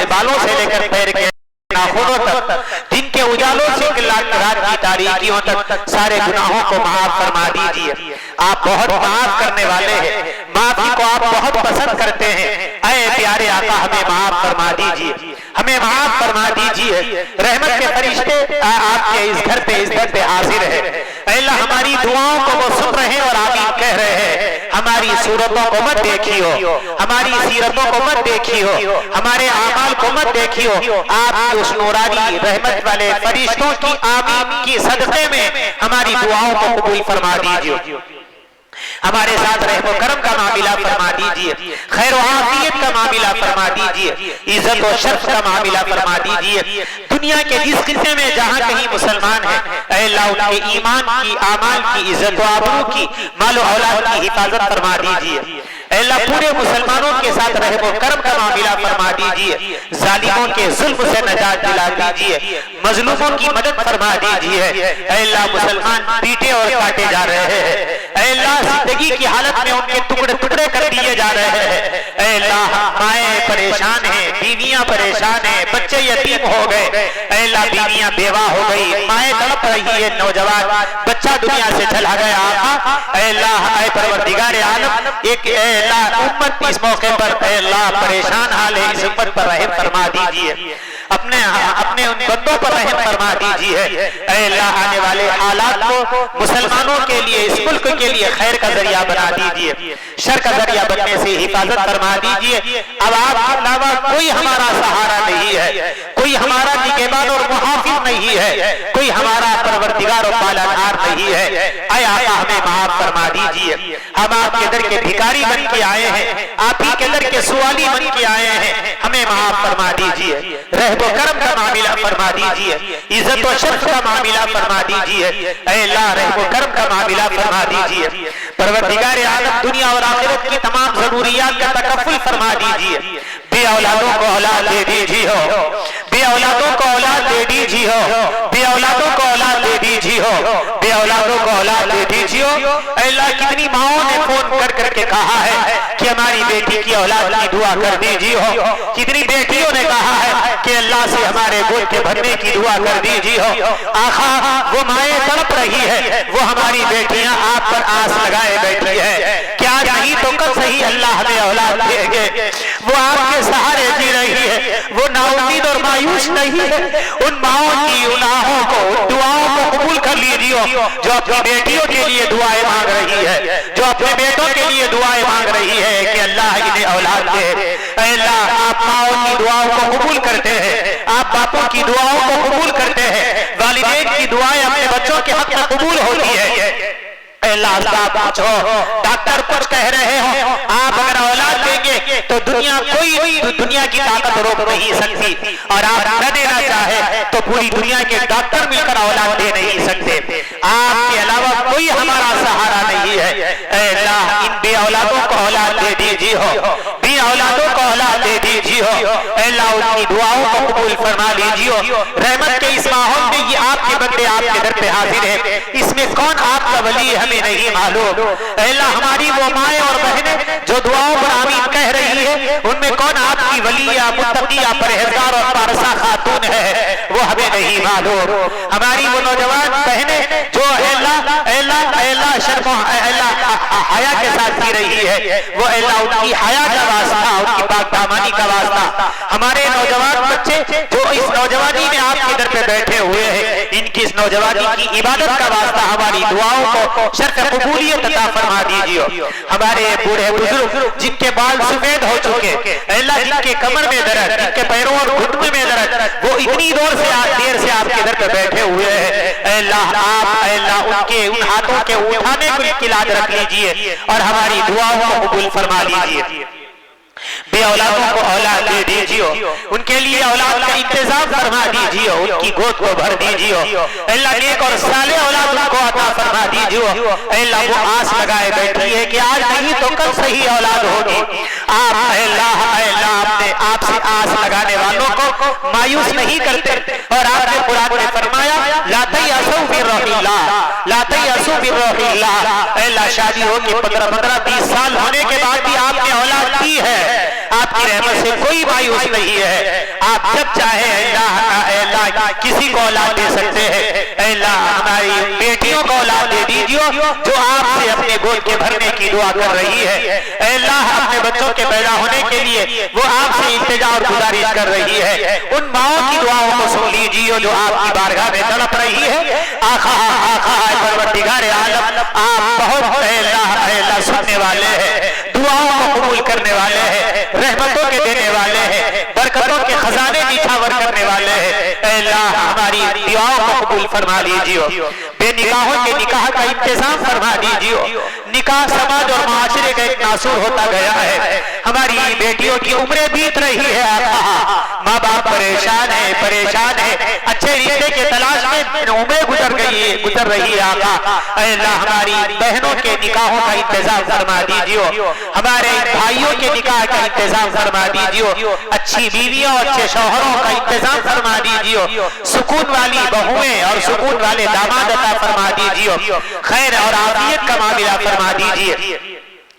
بالوں سے لے کر پیر کے ناخنوں تک، دن کے اجالوں سے رات کی تاریکیوں تک سارے گناہوں کو معاف فرما دیجئے۔ آپ بہت معاف کرنے والے ہیں، معافی کو آپ بہت پسند کرتے ہیں، اے پیارے آقا ہمیں معاف فرما دیجئے، ہمیں معاف فرما دیجئے۔ رحمت کے فرشتے آپ کے اس گھر پہ حاضر ہیں، اے اللہ ہماری دعاؤں کو وہ سن رہے ہیں اور آمین کہہ رہے ہیں۔ ہماری صورتوں کو مت دیکھیو، ہماری سیرتوں کو مت دیکھیو، ہمارے اعمال کو مت دیکھیو، آپ کی اس نورانی رحمت والے فرشتوں کی آمین کی صدقے میں ہماری دعاؤں کو قبول فرما دیجیے، ہمارے ساتھ رحم و کرم کا معاملہ فرما دیجئے، خیر و عافیت کا معاملہ فرما دیجئے، عزت و شرف کا معاملہ فرما دیجئے۔ دنیا کے جس قصے میں جہاں کہیں مسلمان ہیں، اے اللہ ان کے ایمان کی، اعمال کی، عزت و آبرو کی، مال و اولاد کی حفاظت فرما دیجئے۔ اے اللہ پورے مسلمانوں کے ساتھ رحم و کرم کا معاملہ فرما دیجئے، ظالموں کے ظلم سے نجات دلا دیجئے، مظلوموں کی مدد فرما دیجئے۔ اے اللہ مسلمان پیٹے اور کاٹے جا رہے ہیں، اے اللہ زندگی کی حالت میں ان کے ٹکڑے ٹکڑے کر دیے جا رہے ہیں، اے اللہ مائیں پریشان ہیں، بیویاں پریشان ہیں، بچے یتیم ہو گئے، اے اللہ بیویاں بیوہ ہو گئی، مائیں تڑپ رہی ہے، نوجوان بچہ دنیا سے چلا گیا آقا، اے اللہ اے پروردگار عالم ایک اے اللہ امت اس موقع پر اے اللہ پریشان حال ہے، اس امت پر رحم فرما دیجئے، اپنے ان بندوں پر رحم فرما دیجئے۔ اے اللہ آنے والے حالات کو مسلمانوں کے لیے، اس ملک کے لیے خیر کا ذریعہ بنا دیجئے، شر کا ذریعہ بننے سے حفاظت فرما دیجئے۔ اب آپ کے علاوہ کوئی ہمارا سہارا نہیں ہے، کوئی ہمارا نگہبان اور محافظ نہیں ہے، کوئی ہمارا پروردگار و پالنہار نہیں ہے۔ اے آقا ہمیں معاف فرما دیجئے، ہم آپ کے در کے بھکاری بن کے آئے ہیں، آپ ہی کے در کے سوالی بن کے آئے ہیں، ہمیں معاف فرما دیجئے، رحم و کرم کا معاملہ فرما دیجئے، عزت و شرف کا معاملہ فرما دیجئے۔ اے اللہ رحم و کرم کا معاملہ فرما دیجئے، پروردگار عالم دنیا اور آخرت کی تمام ضروریات کا تکفل فرما دیجئے، بے اولادوں کو اولاد دے دیجیے ہو، بے اولادوں کو اولاد دے دیجیے ہو، بے اولادوں کو اولاد دے دیجیے ہو، بے اولادوں کو اولاد دے دیجیے ہو۔ اے اللہ کتنی ماؤں نے فون کر کر کے کہا ہے کہ ہماری بیٹی کی اولاد کی دعا کر دیجیے ہو، کتنی بیٹیوں نے کہا ہے کہ اللہ سے ہمارے گود کے بھرنے کی دعا کر دیجیے ہو۔ آقا وہ مائیں تڑپ رہی ہے، وہ ہماری بیٹیاں آپ پر آس لگائے بیٹھی ہے کہ آج نہیں تو کل صحیح اللہ ہمیں اولاد دے گے۔ وہ آپ کے سہارے جی رہی ہے، وہ نا امید اور مایوس نہیں ہے۔ ان ماؤں کی گناہوں کو دعاؤں کو قبول کر لیجیے جو اپنی بیٹیوں کے لیے دعائیں مانگ رہی ہے، جو اپنے بیٹوں کے لیے دعائیں مانگ رہی ہے کہ اللہ انہیں اولاد دے۔ اے اللہ آپ ماؤں کی دعاؤں کو قبول کرتے ہیں، آپ باپوں کی دعاؤں کو قبول کرتے ہیں، والدین کی دعائیں اپنے بچوں کے حق میں قبول ہوتی ہے۔ اے اللہ آپ پوچھو، ڈاکٹر کچھ کہہ رہے ہو، آپ اگر اولاد دیں گے تو دنیا کی طاقت روک نہیں سکتی، اور آپ نہ دینا چاہے تو پوری دنیا کے ڈاکٹر مل کر اولاد دے نہیں سکتے۔ آپ کے علاوہ کوئی ہمارا سہارا نہیں ہے۔ اے اللہ ان بے اولادوں کو اولاد دے دیجیے ہو، بے اولادوں کو اولاد دے دیجیے ہو۔ اے اللہ ان کی دعاؤں کو قبول فرما لیجیے ہو۔ رحمت کے اس ماحول میں یہ آپ کے بندے آپ کے در پہ حاضر ہیں، اس میں کون آپ کا ولی ہے ہمیں نہیں معلوم۔ اے اللہ ہماری وہ مائیں اور بہنیں جو دعاؤں پر آمین کہہ رہی ہے، ان میں کون آپ کی ولی یا متقی یا پرہیزگار اور پارسا خاتون ہے، وہ ہمیں نہیں معلوم۔ ہماری وہ نوجوان بہنیں جو اے اللہ شرم اے اللہ حیا کے ساتھ جی رہی ہے، وہ اے اللہ ان کی حیا کا واسطہ، ان کی پاک دامانی کا واسطہ۔ ہمارے نوجوان بچے جو اس نوجوانی میں آپ کے در پہ بیٹھے ہوئے ہیں، ان کی اس نوجوانی کی عبادت کا واسطہ ہماری دعاؤں کو شرف قبولیت عطا فرما دیجیے۔ ہمارے بوڑھے بزرگ جن کے بال سفید ہو چکے، اے اللہ جن کے کمر میں درد، جن کے پیروں اور گھٹنے میں درد، وہ اتنی دیر سے آپ کے در پہ بیٹھے ہوئے ہیں، اے اللہ آپ اے اللہ ان ہاتھوں کے اٹھانے کی لاج رکھ لیجیے اور ہماری دعاؤں کو قبول فرما لیجیے۔ بے اولادوں کو اولاد دے دیجیے، ان کے لیے اولاد کا انتظام فرما دیجیے، ان کی گود کو بھر دیجیے۔ اے اللہ نیک اور صالح اولاد ان کو عطا فرما دیجیے۔ اے اللہ وہ آس لگائے بیٹھی ہے کہ آج نہیں تو کل صحیح اولاد ہوگی۔ آپ اے اللہ آپ سے آس لگانے والوں کو مایوس نہیں کرتے، اور آپ نے قرآن میں فرمایا لا تیأسوا من روح اللہ، لا تیأسوا من روح اللہ۔ اے اللہ شادی ہو کے 15-20 سال ہونے کے بعد بھی آپ نے اولاد دی ہے، آپ کی رحمت سے کوئی مایوس نہیں ہے۔ آپ جب چاہے اے اللہ کسی کو اولاد دے سکتے ہیں۔ اے اللہ ہماری بیٹیوں کو اولاد دے دیجیے جو آپ سے اپنے گود کے بھرنے کی دعا کر رہی ہے۔ اے اللہ اپنے بچوں کے پیدا ہونے کے لیے وہ آپ سے التجا اور گزارش کر رہی ہے، ان ماؤں کی دعاؤں کو سن لیجیے جو آپ کی بارگاہ میں تڑپ رہی ہے۔ آقا پروردگار عالم آپ بہت اے اللہ سننے والے ہیں، دعاؤں کو قبول کرنے والے ہیں، رحمتوں کے دینے والے ہیں، برکتوں کے خزانے نچھاور کرنے والے ہیں۔ اے اللہ ہماری دعاؤں کو قبول فرما لیجیے، بے نکاحوں کے نکاح کا انتظام فرما دیجیے۔ نکاح سماج اور معاشرے کا ایک ناصور ہوتا گیا ہے، ہماری بیٹیوں کی عمریں بیت رہی ہے، ماں باپ پریشان ہے، اچھے رشتے کے تلاش میں عمریں گزر رہی ہے۔ آقا اے اللہ ہماری بہنوں کے نکاحوں کا انتظام فرما دیجیے، ہمارے بھائیوں کے نکاح کا انتظام فرما دیجیے، اچھی بیویوں اور اچھے شوہروں کا انتظام فرما دیجیے، سکون والی بہویں اور سکون والے داماد عطا فرما دیجیے، خیر اور عافیت کا معاملہ فرما دیجیے۔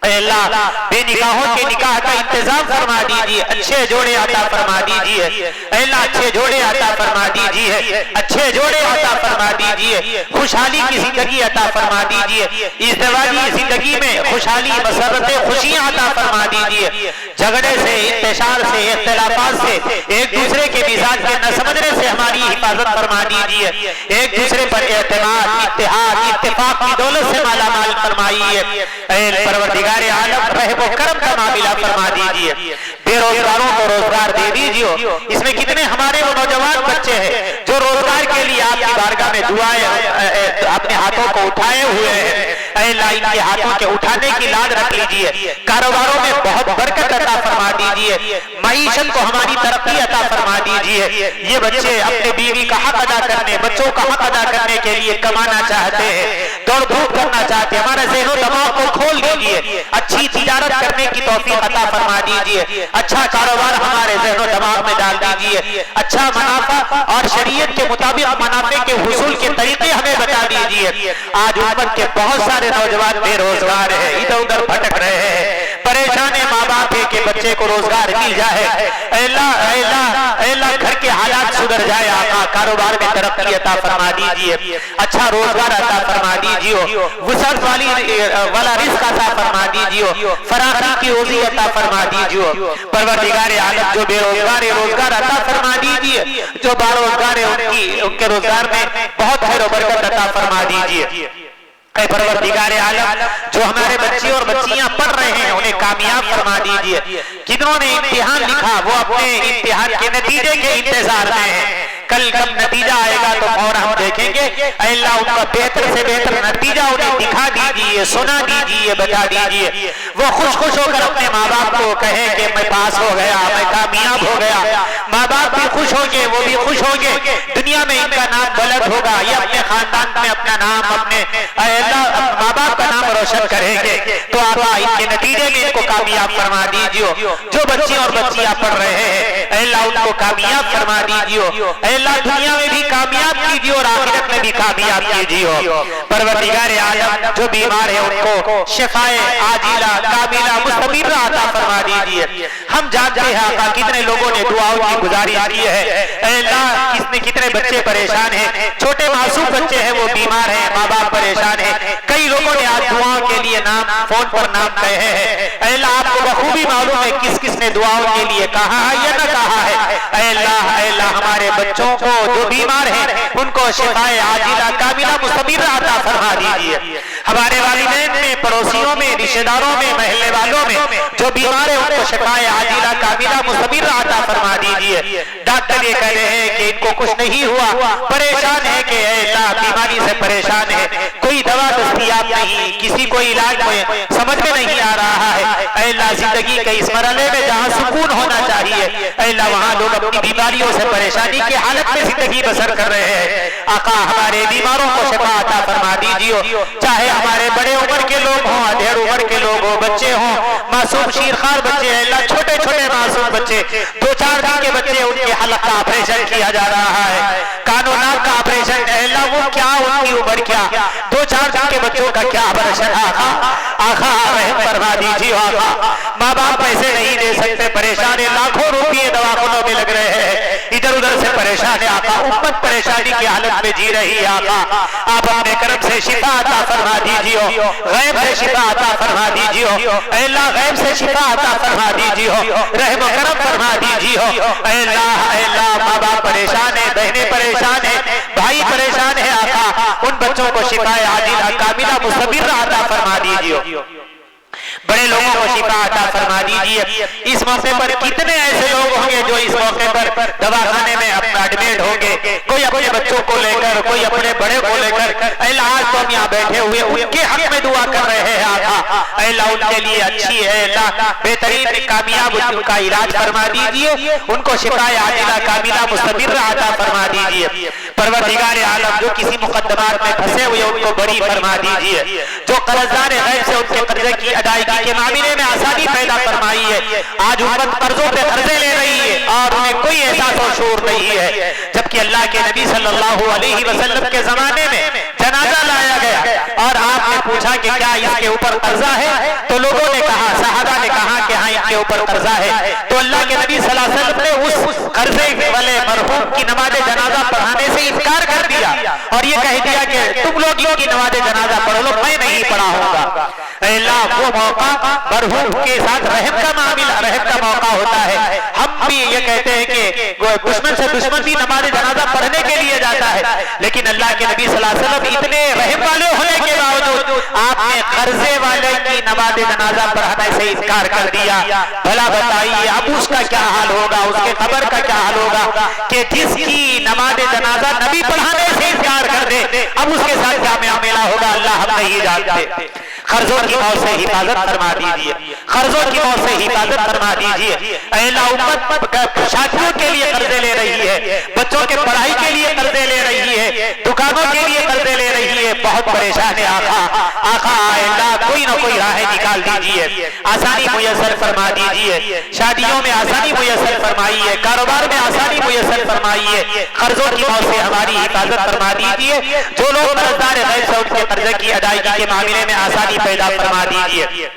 اے اللہ بے نکاحوں کے نکاح کا انتظام فرما دیجیے، اچھے جوڑے عطا فرما دیجیے۔ اے اللہ اچھے جوڑے عطا فرما دیجیے، اچھے جوڑے عطا فرما دیجیے، خوشحالی کی زندگی عطا فرما دیجیے، ازدواجی زندگی میں خوشحالی مسرتیں خوشیاں عطا فرما دیجیے، جھگڑے سے انتشار سے اختلافات سے ایک دوسرے کے مزاج کے نہ سمجھنے سے ہماری حفاظت فرما دیجیے، ایک دوسرے پر اعتماد اتحاد اتفاق کی دولت سے مالا مال فرمائیے۔ اے پروردگار عالم رحم و کرم کا معاملہ فرما دیجیے، بے روزگاروں کو روزگار دے دیجیے۔ اس میں کتنے ہمارے وہ نوجوان بچے ہیں جو روزگار کے لیے آپ کی بارگاہ میں دعائیں اپنے ہاتھوں کو اٹھائے ہوئے ہیں۔ اے اللہ ان کے ہاتھوں کے اٹھانے کی لاج رکھ لیجیے، کاروباروں میں بہت برکت عطا فرما دیجیے، دیجئے، معیشت کو ہماری ترقی عطا فرما دیجئے۔ یہ بچے اپنے بیوی کا حق ادا کرنے، بچوں کا حق ادا کرنے کے لیے کمانا چاہتے ہیں، دوڑ دھوپ کرنا چاہتے ہیں، ہمارے ذہن و دماغ کو کھول دیجئے، اچھی تجارت کرنے کی توفیق عطا فرما دیجئے، اچھا کاروبار ہمارے ذہن و دماغ میں ڈال دیجئے، اچھا منافع اور شریعت کے مطابق منافع کے حصول کے طریقے ہمیں بتا دیجئے۔ آج امت کے بہت سارے نوجوان بے روزگار ہیں، ادھر ادھر بھٹک رہے ہیں، پریشان ماں باپ ہے کہ بچے کو روزگار مل جائے، اے اللہ گھر کے حالات سدھر جائے، آقا کاروبار میں ترقی عطا فرما دیجئے، اچھا روزگار عطا فرما دیجئے، وسعت والا رزق عطا فرما دیجئے، فراخی کی روزی عطا فرما دیجئے، پروردگار عالم جو بے روزگار ہے روزگار عطا فرما دیجئے، جو باروزگار ہے ان کے روزگار میں بہت خیر و برکت عطا فرما دیجئے۔ اے پروردگار عالم جو ہمارے بچے اور بچیاں پڑھ رہے ہیں انہیں کامیاب فرما دیجئے، جنہوں نے امتحان لکھا وہ اپنے امتحان کے نتیجے کے انتظار میں ہیں، کل کب نتیجہ آئے گا تو فوراً ہم دیکھیں گے، اے اللہ ان کا بہتر سے بہتر نتیجہ انہیں دکھا دیجئے، سنا دیجئے، بتا دیجئے، وہ خوش ہو کر اپنے ماں باپ کو کہیں کہ میں پاس ہو گیا، میں کامیاب ہو گیا، ماں باپ بھی خوش ہوں گے، وہ بھی خوش ہوں گے، دنیا میں ان کا نام بلند ہوگا، یہ اپنے خاندان میں اپنا نام اپنے ماں باپ کا نام روشن کریں گے، تو آقا ان کے نتیجے میں ان کو کامیاب فرما دیجئے، جو بچے اور بچیاں پڑھ رہے ہیں اے اللہ ان کو کامیاب فرما دیجئے، اے اللہ دنیا میں بھی کامیاب کیجئے اور آخرت میں بھی کامیاب کیجئے، پروردگار عالم جو بیمار ہے ان کو شفائے عاجلہ کاملہ مستمرہ عطا فرما دیجئے۔ ہم جانتے ہیں آقا کتنے لوگوں نے دعاؤں کی گزارش کی ہے، اے اللہ کتنے بچے پریشان ہیں، چھوٹے معصوم بچے ہیں وہ بیمار ہیں، ماں باپ پریشان ہیں، کئی لوگوں نے آج دعاؤں کے لیے فون پر نام کہے ہیں، اے اللہ آپ کو بخوبی معلوم ہے کس نے دعاؤں کے لیے کہا ہے یا نہ کہا ہے، اے اللہ ہمارے بچوں کو جو بیمار ہیں ان کو شفائے عاجلہ کاملہ مستمرہ عطا فرما دیجئے، ہمارے والدین میں، پڑوسیوں میں، رشتہ داروں میں، محلے والوں میں جو بیمار ہیں ان کو شفائے عاجلہ کاملہ مستمرہ عطا فرما دیجئے، ڈاکٹر یہ کہہ رہے ہیں کہ ان کو کچھ نہیں ہوا، پریشان ہے کہ اے اللہ بیماری سے پریشان ہے، کوئی دوا دستیاب نہیں، کسی کو علاج میں سمجھ میں نہیں آ رہا ہے، اے اللہ زندگی کے اس مرحلے میں جہاں سکون ہونا چاہیے اے اللہ وہاں لوگ اپنی بیماریوں سے پریشانی کی حالت میں زندگی بسر کر رہے ہیں، آقا ہمارے بیماروں کو شفا عطا فرما دیجئے، چاہے ہمارے بڑے عمر کے لوگ ہوں، ادھیڑ عمر کے لوگ ہوں، بچے ہوں، معصوم شیرخوار بچے، اے اللہ چھوٹے معصوم بچے، 2-4 دن کے بچے ان کے حلق کا آپریشن کیا جا رہا ہے، کان و ناک کا آپریشن، اے اللہ وہ کیا ان کی عمر کیا، 2-4 دن کے بچوں کا کیا آپریشن، آقا رحم فرما دیجئے، آقا ماں باپ پیسے نہیں دے سکتے، پریشان ہے، لاکھوں روپیے دواخانوں میں لگ رہے ہیں، ادھر ادھر سے پریشان ہے، آقا امت پریشانی کی حالت میں جی رہی ہے، آقا آپ اپنے کرم سے شفا عطا فرما دیجئے، غیب سے شفا عطا فرما دیجئے، اے اللہ غیب سے شفا عطا فرما دیجئے، رحم و کرم فرما دیجئے، اے اللہ ماں باپ پریشان ہیں، بہنیں پریشان ہیں، بھائی پریشان ہیں، آقا ان بچوں کو شفا عاجلہ کاملہ مستمرہ عطا فرما دیجئے، بڑے لوگوں کو شفا عطا فرما دیجئے، اس موقع پر کتنے ایسے لوگ ہوں گے جو اس موقع پر دواخانے میں اپنا ایڈمٹ ہوں گے، کوئی اپنے بچوں کو لے کر، کوئی اپنے بڑے کو لے کر، اے اللہ آج تو ہم یہاں بیٹھے ہوئے ان کے حق میں دعا کر رہے ہیں، آقا اے اللہ ان کے لیے اچھی ہے، اللہ بہترین کامیاب ان کا علاج فرما دیجئے، ان کو شفا عاجلہ کاملہ مستمرہ عطا فرما دیجئے، پروردگار عالم جو کسی مقدمات میں پھنسے ہوئے ان کو بری فرما دیجئے، جو قرضدار غیب سے ان کے قرضے کی ادائیگی کے معاملے میں آسانی پیدا فرمائی ہے، آج امت قرضوں پہ قرضے لے رہی ہے اور انہیں کوئی احساس و شعور نہیں ہے، جبکہ اللہ کے نبی صلی اللہ علیہ وسلم کے زمانے میں جنازہ لایا گیا اور آپ نے پوچھا کہ کیا اس کے اوپر قرضہ ہے، تو لوگوں نے کہا، صحابہ نے کہا کہ ہاں اس کے اوپر قرضہ ہے، تو اللہ کے نبی صلی اللہ علیہ وسلم نے اس قرضے والے مرحوم کی نماز جنازہ پڑھانے سے انکار کر دیا اور یہ کہہ دیا کہ تم لوگ کی نماز جنازہ پڑھ لو، میں نہیں پڑھا ہوں گا، اے اللہ وہ موقع مرحوم کے ساتھ رحم کا معاملہ، رحم کا موقع ہوتا ہے، ہم بھی یہ کہتے ہیں کہ دشمن سے دشمن بھی نماز جنازہ پڑھنے کے لیے جاتا ہے، لیکن اللہ کے نبی صلی اللہ علیہ وسلم اتنے رحم والے ہونے کے باوجود آپ نے قرضے والے کی نماز جنازہ پڑھانے سے انکار کر دیا، بھلا بتائیے اب اس کا کیا حال ہوگا، اس کے قبر کا کیا حال ہوگا کہ جس کی نماز جنازہ نبی پڑھانے سے انکار کر دے، اب اس کے ساتھ کیا معاملہ ہوگا اللہ ہم نہیں جانتے، قرضوں کی موت سے حفاظت فرما دیجیے، قرضوں کی موت سے حفاظت فرما دیجیے۔ اے اللہ امت شادیوں کے لیے قرضے لے رہی ہے، بچوں کے پڑھائی کے لیے قرضے لے رہی ہے، دکانوں کے لیے قرضے لے رہی ہے، بہت پریشان ہے آقا۔ آقا اے اللہ کوئی نہ کوئی راہ نکال دیجیے، آسانی میسر فرما دیجیے، شادیوں میں آسانی میسر فرمائیے، کاروبار میں آسانی میسر فرمائیے، قرضوں کی موت سے ہماری حفاظت فرما دیجیے۔ جو لوگ قرضدار غیر سے ان کے قرضے کی ادائیگی کے معاملے میں آسانی پیدا فرما دیجیے۔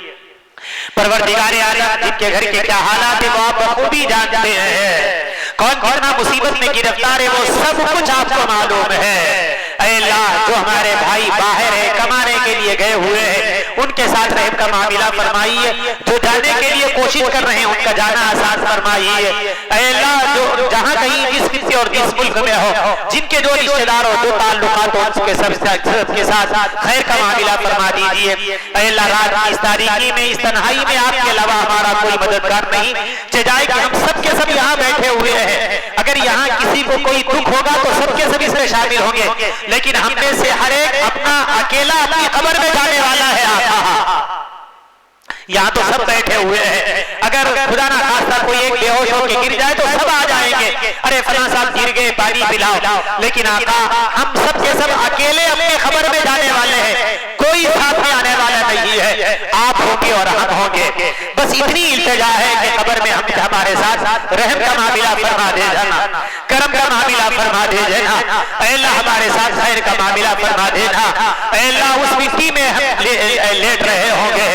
پروردگار عالم جن کے گھر کے کیا حالات ہیں وہ آپ بخوبی جانتے ہیں، کون کتنا مصیبت میں گرفتار ہے وہ سب کچھ آپ کو معلوم ہے۔ اے اللہ جو ہمارے بھائی باہر ہیں کمانے کے لیے گئے ہوئے ہیں ان کے ساتھ رحم کا معاملہ فرمائیے، جو جانے کے لیے کوشش کر رہے ہیں ان کا جانا آسان فرمائیے۔ اے اللہ جو جہاں کہیں جس خطے اور جس ملک میں ہو جن کے جو رشتہ دار ہو جو تعلقات ہو ان کے سب کے ساتھ خیر کا معاملہ فرما دیجیے۔ اے اللہ رات کی اس تاریکی میں اس تنہائی میں آپ کے علاوہ ہمارا کوئی مددگار نہیں، چاہے کہ ہم سب کے سب یہاں بیٹھے ہوئے ہیں، اگر یہاں کسی کو کوئی دکھ ہوگا تو سب کے سب اس میں شامل ہوں گے، لیکن ہم میں سے ہر ایک اپنا اکیلا اپنی قبر میں جانے والا ہے آقا۔ یہاں تو سب بیٹھے ہوئے ہیں، اگر خدا نہ خواستہ کوئی ایک بے ہوش ہو کے گر جائے تو سب آ جائیں گے، ارے فلاں صاحب گر گئے پانی پلاؤ، لیکن آقا ہم سب کے سب اکیلے اپنی قبر میں جانے والے ہیں، کوئی ساتھ میں آنے والا نہیں ہے، آپ ہوں گے اور ہم ہوں گے، بس اتنی التجا ہے کہ قبر میں ہمارے ساتھ رحم کا معاملہ فرما دے جانا، کرم کا معاملہ فرما دے دینا۔ اے اللہ ہمارے ساتھ خیر کا معاملہ فرما دینا۔ اے اللہ اس مٹی میں ہم لیٹ رہے ہوں گے،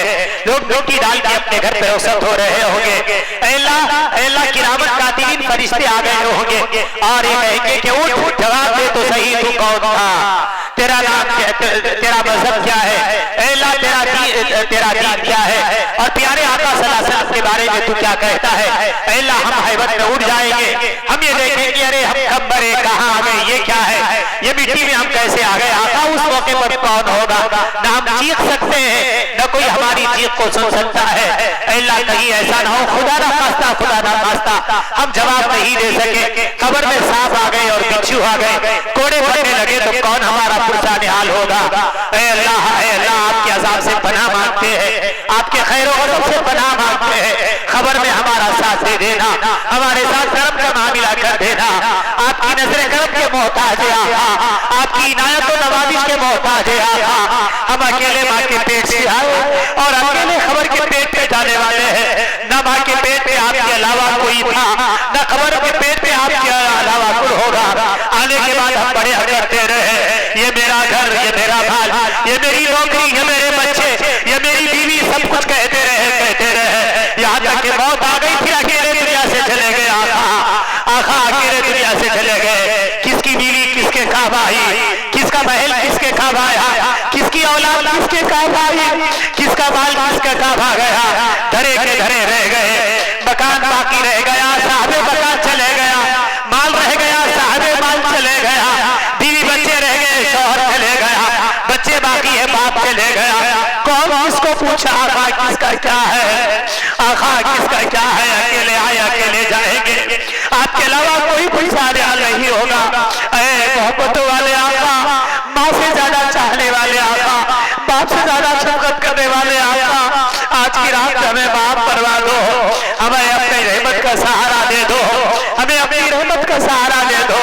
لوگ روٹی ڈال کے اپنے گھر پہ رخصت ہو رہے ہوں گے، اے اللہ کرامت کاتبین فرشتے آ گئے ہوں گے اور یہ کہیں گے کہ اٹھ جواب دے تو صحیح تو کون تھا، تیرا نام تیرا مذہب کیا ہے، اے اللہ تیرا دین کیا ہے، اور پیارے آقا صلی اللہ علیہ وسلم کے بارے میں تو کیا کہتا ہے۔ اے اللہ ہم حیبت میں اٹھ جائیں گے، ہم یہ دیکھیں گے ارے ہم کب مرے کہاں آ گئے، یہ کیا ہے، یہ مٹی میں ہم کیسے آ گئے۔ آقا اس موقع پر کون ہوگا، نہ ہم چیخ سکتے ہیں نہ کوئی ہماری چیخ کو سن سکتا ہے۔ اے اللہ کہیں ایسا نہ ہو خدا نہ خواستہ ہم جواب نہیں دے سکے، قبر میں سانپ آ گئے اور بچھو آ گئے، کوڑے پڑنے لگے تو کون ہمارا پرسا نحال ہوگا۔ اے اللہ آپ کے عذاب سے پناہ مانگتے ہیں، آپ کے خیر و عرب سے پناہ مانگتے ہیں، خبر میں ہمارا ساتھ دے دینا، ہمارے ساتھ کرم کا معاملہ کر دینا، آپ کی نظر کرم کے محتاج ہے آقا، آپ کی عنایت و نوازش کے محتاج ہے آقا۔ ہم اکیلے ماں کے پیٹ سے آئے اور اکیلے خبر کے پیٹ پہ جانے والے ہیں، نہ ماں کے پیٹ پہ آپ کے علاوہ کوئی تھا نہ خبر کے پیٹ پہ آپ کے علاوہ کوئی ہوگا۔ آنے کے بعد ہم بڑے کرتے رہے یہ میرا گھر، یہ میرا بال، یہ میری نوکری، یہ میرے بچے، یہ میری بیوی، سب کچھ کہتے رہے، یہاں تک کہ موت آ گئی پھر اکیلے دنیا سے چلے گئے آقا اکیلے دنیا سے چلے گئے۔ کس کی بیوی کس کے کام آئی، کس کا محل کس کے کام آیا، کس کی اولاد کس کے کام آئی، کس کا مال کس کے کام آ گیا، دھرے کے دھرے رہ گئے، مکان باقی رہ گیا، صاحب مکان چلے گیا، مال رہ گیا، صاحب مال چلے گیا، بیوی بچے رہ گئے، شوہر چلے گیا، بچے باقی ہے باپ چلے گیا، کون اس کو پوچھا آقا کس کا کیا ہے، آقا کس کا کیا ہے، اکیلے آئے اکیلے جائیں گے، آپ کے علاوہ کوئی پوچھانے والا نہیں ہوگا۔ اے محبت والے آقا، ماں سے زیادہ چاہنے والے آقا، باپ سے زیادہ شفقت کرنے والے آقا، آج کی رات ہمیں معاف کروا دو، ہمیں اپنی رحمت کا سہارا دے دو، ہمیں اپنی رحمت کا سہارا دے دو،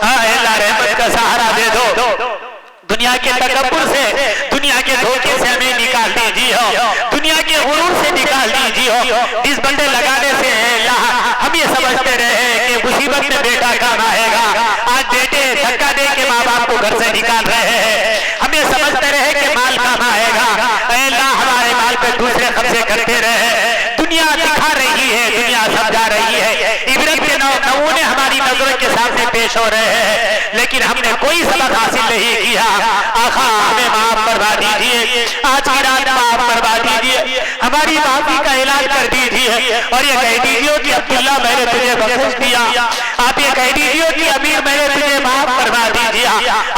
اے اللہ رحمت کا سہارا دے دو، دنیا کے تکبر سے دنیا کے دھوکے سے ہمیں نکال دیجیے، دنیا کے غرور سے نکال دیجیے، اس بندے لگانے سے اللہ ہم یہ سمجھتے رہے کہ مصیبت میں بیٹا کام آئے گا، آج بیٹے دھکا دے کے ماں باپ کو گھر سے نکال رہے ہیں، ہم یہ سمجھتے رہے کہ مال کام آئے گا، اے اللہ ہمارے مال پہ دوسرے قبضے کرتے رہے، دنیا دکھا رہی ہے، دنیا سمجھا رہی ہے، عبرت کے نمونے ہماری نظروں کے سامنے پیش ہو رہے ہیں، لیکن ہم نے کوئی سبق حاصل نہیں کیا۔ آقا ہمیں معاف کروا دیجیے، آج کی رات معاف کروا دیجیے، ہماری معافی کا اعلان کر دیجیے، اور یہ کہہ دیجیے کہ عبداللہ میں نے تجھے بخش دیا، آپ یہ کہہ دیجیے کہ امیر میں نے تجھے معاف کروا دیا،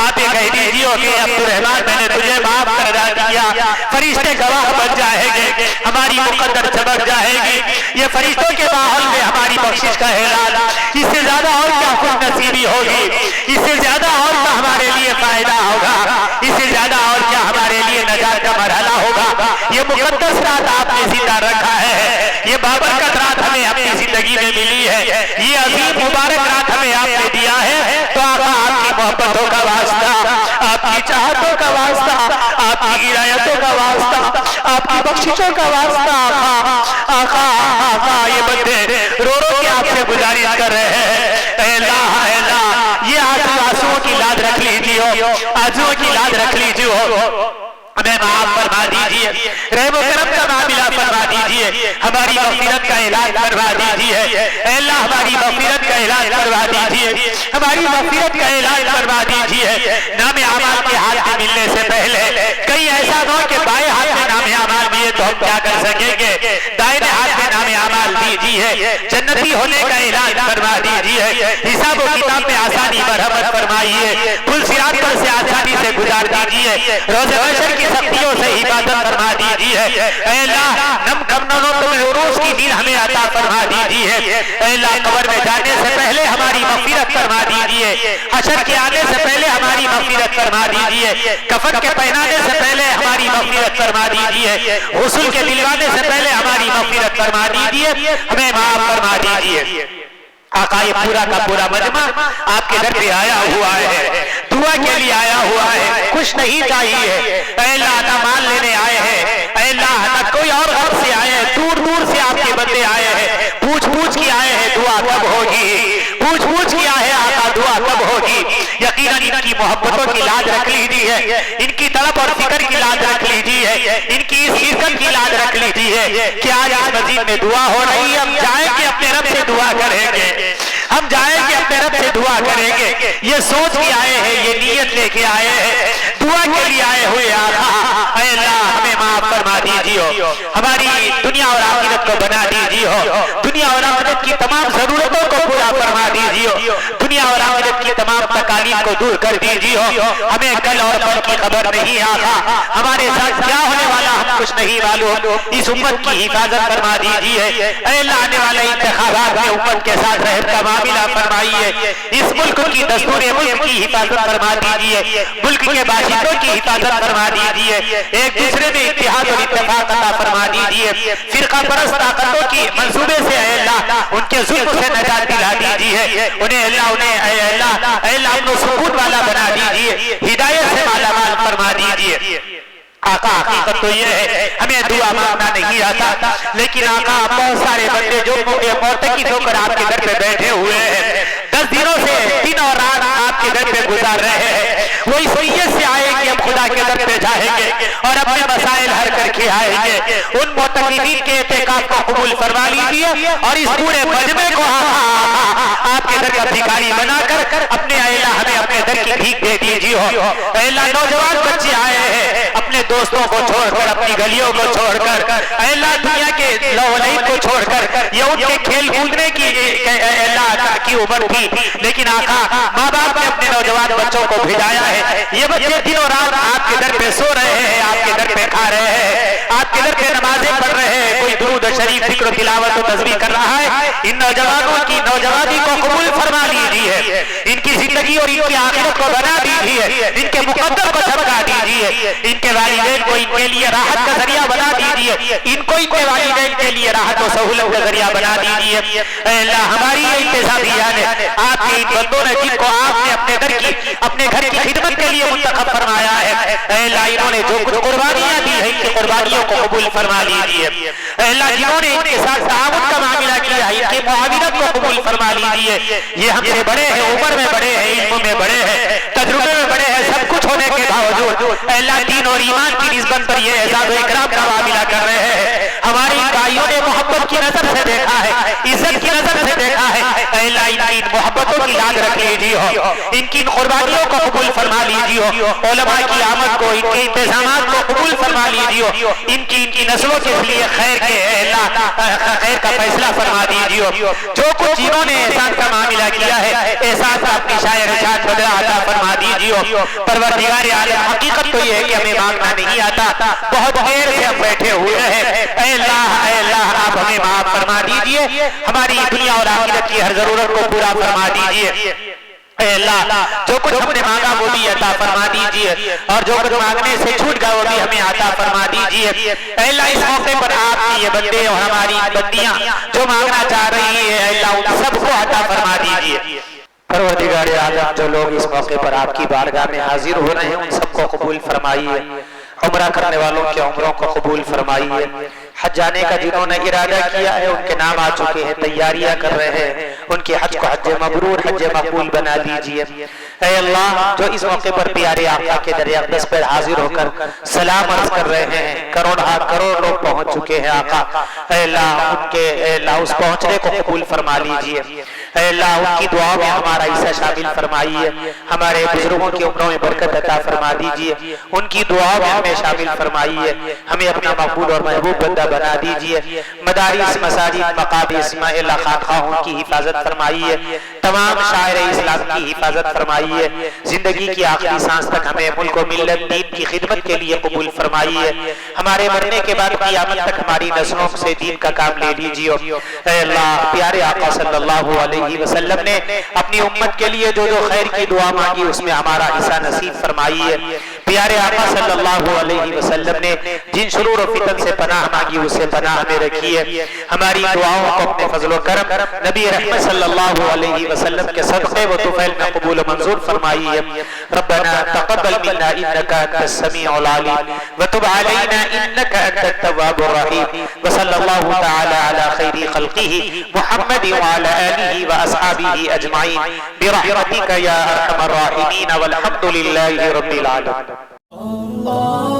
آپ یہ کہہ دیجیے کہ عبدالرحمان میں نے تجھے معاف کروا دیا، فرشتے گواہ بن جائیں گے، ہماری مقدر چمک جائے گی، یہ فرشتوں کے ماحول میں ہماری بخشش کا اعلان، اس سے زیادہ اور کیا خوش نصیبی ہوگی، اس سے زیادہ اور کیا ہمارے لیے فائدہ ہوگا، اس سے زیادہ اور کیا ہمارے لیے نجات کا مرحلہ ہوگا۔ یہ مقدس رات آپ نے زندہ رکھا ہے، یہ بابرکت رات ہمیں اپنی زندگی میں ملی ہے، یہ عظیم مبارک رات ہمیں آپ نے دیا ہے، تو آقا آپ کی محبتوں کا واسطہ، آپ کی چاہتوں کا واسطہ، آپ کی عنایتوں کا واسطہ، آپ کی بخششوں کا واسطہ، آقا آقا یہ بندے رو رو کے آپ سے گزارش کر رہے ہیں، اے اللہ اے اللہ یہ آنسوؤں کی لاد رکھ لیجیے، آنسوؤں کی لاد رکھ لیجیے، ہمیں معاف فرما دیجیے، رحم و کرم کا معاملہ فرما دیجیے، ہماری مغفرت کا اعلان فرما دیجیے، اے اللہ ہماری مغفرت کا اعلان فرما دیجیے، ہماری مغفرت کا اعلان فرما دیجیے، نام اعمال کے ہاتھ میں ملنے سے پہلے کہیں ایسا نہ ہو کہ بائیں ہاتھ میں نام اعمال دیے تو ہم کیا کر سکیں گے، دائیں ہاتھ میں نام اعمال دیجیے، جنتی ہونے کا اعلان فرما دیجیے، حساب و کتاب میں آسانی مرحمت فرمائیے، پل صراط پر سے آسانی سے گزار دیجیے، روز محشر کی سختیوں سے حفاظت فرما دیجیے، اے اللہ نم کمنوں تمہیں عروج کی نیند ہمیں عطا فرما دیجیے، اے اللہ قبر میں جانے سے پہلے ہماری مغفرت فرما دیجیے، حشر کے آنے سے پہلے ہماری مغفرت فرما دیجیے، کفن کے پہنانے سے پہلے ہماری مغفرت فرما دیجیے، غسل کے دلوانے سے پہلے ہماری مغفرت فرما دیجیے، ہمیں معاف فرما دیجیے۔ آقا یہ پورا کا پورا مجمع آپ کے در پہ آیا ہوا ہے، دعا کے لیے آیا ہوا ہے، کچھ نہیں چاہیے، اے اللہ نہ مال لینے آئے ہیں، اے اللہ نہ کوئی اور غرض سے آئے ہیں، دور دور سے آپ کے بندے آئے ہیں، پوچھ پوچھ کے آئے ہیں دعا کب ہوگی، پوچھ پوچھ کے آئے ہیں آقا دعا کب ہوگی، یقیناً ان کی محبتوں کی لاج رکھ لیجیے، ان کی طلب اور فکر کی لاج رکھ لیجیے، ان کی اس عزت کی لاج رکھ لیجیے کہ آج اس مسجد میں دعا ہو رہی ہے، ہم جائیں کہ اپنے رب سے دعا کریں گے، ہم جائیں کہ اپنے رب سے دعا کریں گے، یہ سوچ کے آئے ہیں، یہ نیت لے کے آئے ہیں، دعا کے لیے آئے ہوئے آقا، اے اللہ ہمیں معاف فرما دیجیے، ہماری دنیا اور آخرت کو بنا دیجیے، دنیا اور آخرت کی تمام ضرورتوں کو پورا فرما دیجیے، دنیا اور آخرت کی تمام تکالیف کو دور کر دیجیے، ہمیں کل اور پل کی خبر نہیں آقا، ہمارے ساتھ کیا ہونے والا ہم کچھ نہیں معلوم، اس امت کی حفاظت فرما دیجیے، اے اللہ آنے والے انتخابات میں امت کے ساتھ رحم کا معاملہ فرمائیے، اس ملک کی دستور ملک کی حفاظت فرما دیجیے، ملک کے باشندوں کی حفاظت فرما دیجیے، ایک دوسرے میں اتحاد اور اتفاق عطا فرما دیجیے، فرقہ پرست طاقتوں کی منصوبے سے اے اللہ ان کے ظلم سے نجات دلا دیجیے، انہیں اے اللہ امن و سکون والا بنا دیجیے، ہدایت سے مالا مال فرما دیجیے۔ آقا حقیقت تو یہ ہے ہمیں دعا مانگنا نہیں آتا، لیکن آقا بہت سارے بندے جو معتکف ہو کر آپ کے در پہ بیٹھے ہوئے ہیں، 10 دنوں سے دن اور رات آپ کے در پہ گزار رہے ہیں، وہ اس نیت سے آئے کہ ہم خدا کے در پہ جائیں گے اور اپنے مسائل حل کر کے آئیں گے، ان معتکفین کے اعتکاف کو قبول فرما لیجیے اور اس پورے مجمع کو آپ کے در کا بھکاری بنا کر اپنے اللہ ہمیں اپنے در کی بھیک دے دیجیے، اللہ نوجوان بچے آئے ہیں اپنے دوستوں کو چھوڑ کر، اپنی گلیوں کو چھوڑ کر، اے اللہ دنیا کے لولیب کو چھوڑ کر، یہ ان کے کھیل کودنے کی اللہ کی عمر تھی، لیکن آقا ماں باپ نے اپنے نوجوان بچوں کو بھیجایا ہے، یہ بچے دن اور رات آپ کے در پہ سو رہے ہیں، آپ کے در پہ کھا رہے ہیں، آپ کے در پہ نمازیں پڑھ رہے ہیں، کوئی درود شریف ذکر و تلاوت و تسبیح کر رہا ہے، ان نوجوانوں کی نوجوانی کو قبول فرما لیجیے، ان کی زندگی اور ان کی آخرت کو بنا دیجیے، ان کے مقدر کو چمکا دیجیے، ان کے والدین کو ان کے لیے راحت کا ذریعہ بنا دیجیے، ان کو ان کے والدین کے لیے راحت و سہولت کا ذریعہ بنا دیجیے، اے اللہ ہماری یہ انتظامیہ نے آپ کے ان بندوں نے جن کو آپ نے اپنے در کی اپنے گھر کی خدمت کے لیے منتخب فرمایا ہے، اے اللہ انہوں نے جو کچھ قربانیاں دی ہیں ان کی قربانیوں کو قبول فرما لیجیے، اے اللہ جنہوں نے ان کے ساتھ تعاون کا معاملہ کیا ہے ان کی معاونت کو قبول فرما لیجیے، یہ ہم سے بڑے ہیں، عمر میں بڑے ہیں، علم میں بڑے ہیں، تجربے میں بڑے ہیں، سب کچھ ہونے کے باوجود اے اللہ دین اور ایمان کی نسبت پر یہ اعزاز و اکرام کا معاملہ کر رہے ہیں، ہماری بھائیوں نے محبت کی نظر سے دیکھا ہے، عزت کی نظر سے دیکھا ہے، اے اللہ ان محبتوں کی لاج رکھ لیجیے، ان کی قربانیوں کو قبول فرما لیجیے، علماء کی آمد کو ان کے انتظامات کو قبول فرما لیجیے، ان کی نسلوں کے لیے خیر کے اے اللہ خیر کا فیصلہ فرما دیجیے، جو کچھ انہوں نے احسان کا معاملہ کیا ہے احسان کا اپنی شاعر ارشاد بدلہ عطا فرما دیجیے، پروردگار عالم حقیقت تو یہ ہے کہ ہمیں مانگنا نہیں آتا، بہت دیر سے ہم بیٹھے ہوئے ہیں، اے اللہ آپ ہمیں معاف فرما دیجیے، ہماری دنیا اور آخرت کی ہر ضرورت کو پورا فرما دیجیے، اے اللہ جو کچھ ہم نے مانگا وہ بھی عطا فرما دیجئے، اور جو کچھ مانگنے سے چھوٹ گیا وہ بھی ہمیں عطا فرما دیجئے۔ اے اللہ اس موقع پر آپ کی یہ بندے اور ہماری بندیاں جو مانگنا چاہ رہی ہیں، اے اللہ ان سب کو عطا فرما دیجئے۔ پروردگار عالم جو لوگ اس موقع پر آپ کی بارگاہ میں حاضر ہو رہے ہیں ان سب کو قبول فرمائیے، عمرہ کرنے والوں کے عمروں کو قبول فرمائیے، حج جانے کا جنہوں نے ارادہ کیا ہے ان کے نام آ چکے ہیں، تیاریاں کر رہے ہیں، ان کے حج کو حج مبرور حج مقبول بنا دیجئے۔ اے اللہ جو اس موقع پر پیارے آقا کے در اقدس پر حاضر ہو کر سلام عرض کر رہے ہیں، کروڑ لوگ پہنچ چکے ہیں آقا، اے اللہ ان کے اے اللہ اس پہنچنے کو قبول فرما لیجئے۔ اے اللہ ان کی دعاؤں میں ہمارا حصہ شامل فرمائیے، ہمارے بزرگوں کی عمروں میں برکت عطا فرما دیجئے، ان کی دعاؤں میں ہمیں شامل فرمائیے، ہمیں اپنا مقبول اور محبوب بندہ بنا دیجئے۔ مدارس، مساجد، مقابر، اے اللہ خانقاہوں کی حفاظت فرمائیے، تمام شاعر اسلام کی حفاظت فرمائیے، زندگی کی آخری سانس تک ہمیں ملک و ملت دین کی خدمت کے لیے قبول فرمائیے، ہمارے مرنے کے بعد قیامت تک ہماری نسلوں سے دین کا کام لے لیجئے۔ اے اللہ پیارے آقا صلی اللہ علیہ وسلم نے اپنی امت کے لیے جو خیر کی دعا مانگی اس میں ہمارا حصہ نصیب فرمائیے۔ پیارے آقا صلی اللہ علیہ وسلم نے جن شرور و فتن سے پناہ مانگی اسے پناہ میں رکھیے، ہماری دعاؤں کو اپنے فضل و کرم نبی رحمت صلی اللہ علیہ وسلم کے صدقے و طفیل میں قبول و منظور فرمائیے۔ ربنا تقبل منا انك انت السميع العليم وتب علينا انك انت التواب الرحيم، وصلى الله تعالى على خير خلقه محمد وعلى آله وأصحابه أجمعين برحمتك يا أرحم الراحمين، والحمد لله رب العالمين۔